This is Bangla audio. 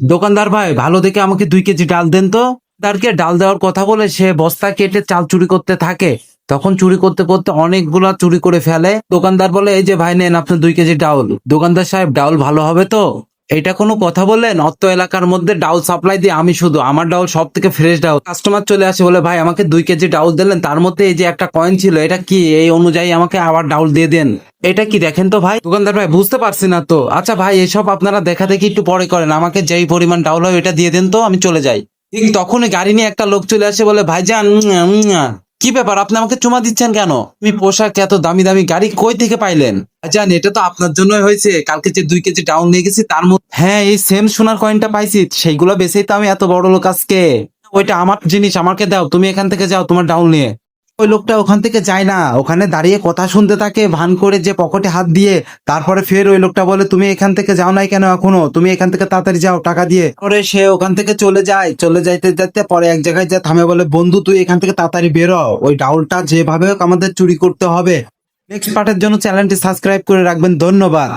দোকানদার ভাই ভালো দেখে আমাকে 2 কেজি ডাল দেন তো। তারকে ডাল দেওয়ার কথা বলে সে বস্তা কেটে চাল চুরি করতে থাকে। তখন চুরি করতে করতে অনেকগুলা চুরি করে ফেলে। দোকানদার বলে, এই যে ভাই নেন আপনার 2 কেজি ডাউল। দোকানদার সাহেব, ডাউল ভালো হবে তো? এটা কোনো কথা বললেন? অত্র এলাকার মধ্যে ডাউল সাপ্লাই দিয়ে আমি শুধু, আমার ডাউল সব থেকে ফ্রেশ ডাউল। কাস্টমার চলে আসে, বলে ভাই আমাকে 2 কেজি ডাউল দিলেন, তার মধ্যে এই যে একটা কয়েন ছিল, এটা কি? এই অনুযায়ী আমাকে আবার ডাউল দিয়ে দেন। এটা কি দেখেন তো ভাই। দোকানদার ভাই, বুঝতে পারছি না তো। আচ্ছা ভাই, এসব আপনারা দেখা দেখি একটু পরে করেন, আমাকে যেই পরিমাণ ডাউল হয় এটা দিয়ে দেন তো, আমি চলে যাই। ঠিক তখনই গাড়ি নিয়ে একটা লোক চলে আসে, বলে ভাইজান কি ব্যাপার, আপনি আমাকে চুমা দিচ্ছেন কেন? তুমি পোশাক এত দামি দামি গাড়ি কই থেকে পাইলেন? ভাইজান, এটা তো আপনার জন্যই হয়েছে। কালকে যে 2 কেজি ডাউন নিয়ে গেছি তার মধ্যে, হ্যাঁ, এই সেম সোনার কয়েনটা পাইছি, সেইগুলো বেচেই তো আমি এত বড় লোক আজকে। ওইটা আমার জিনিস, আমাকে দাও, তুমি এখান থেকে যাও তোমার ডাউন নিয়ে। ওই লোকটা ওখান থেকে যায় না, ওখানে দাঁড়িয়ে কথা শুনতে থাকে ভান করে, যে পকেটে হাত দিয়ে। তারপরে ফের ওই লোকটা বলে, তুমি এখান থেকে যাও নাই কেন এখনো? তুমি এখান থেকে তাড়াতাড়ি যাও টাকা দিয়ে। পরে সে ওখান থেকে চলে যায়, চলে যাইতে যাইতে পরে এক জায়গায় যা থামে, বলে বন্ধু তুই এখান থেকে তাড়াতাড়ি বেরো, ওই ডাউলটা যেভাবে হোক আমাদের চুরি করতে হবে। নেক্সট পার্টের জন্য চ্যানেলটি সাবস্ক্রাইব করে রাখবেন। ধন্যবাদ।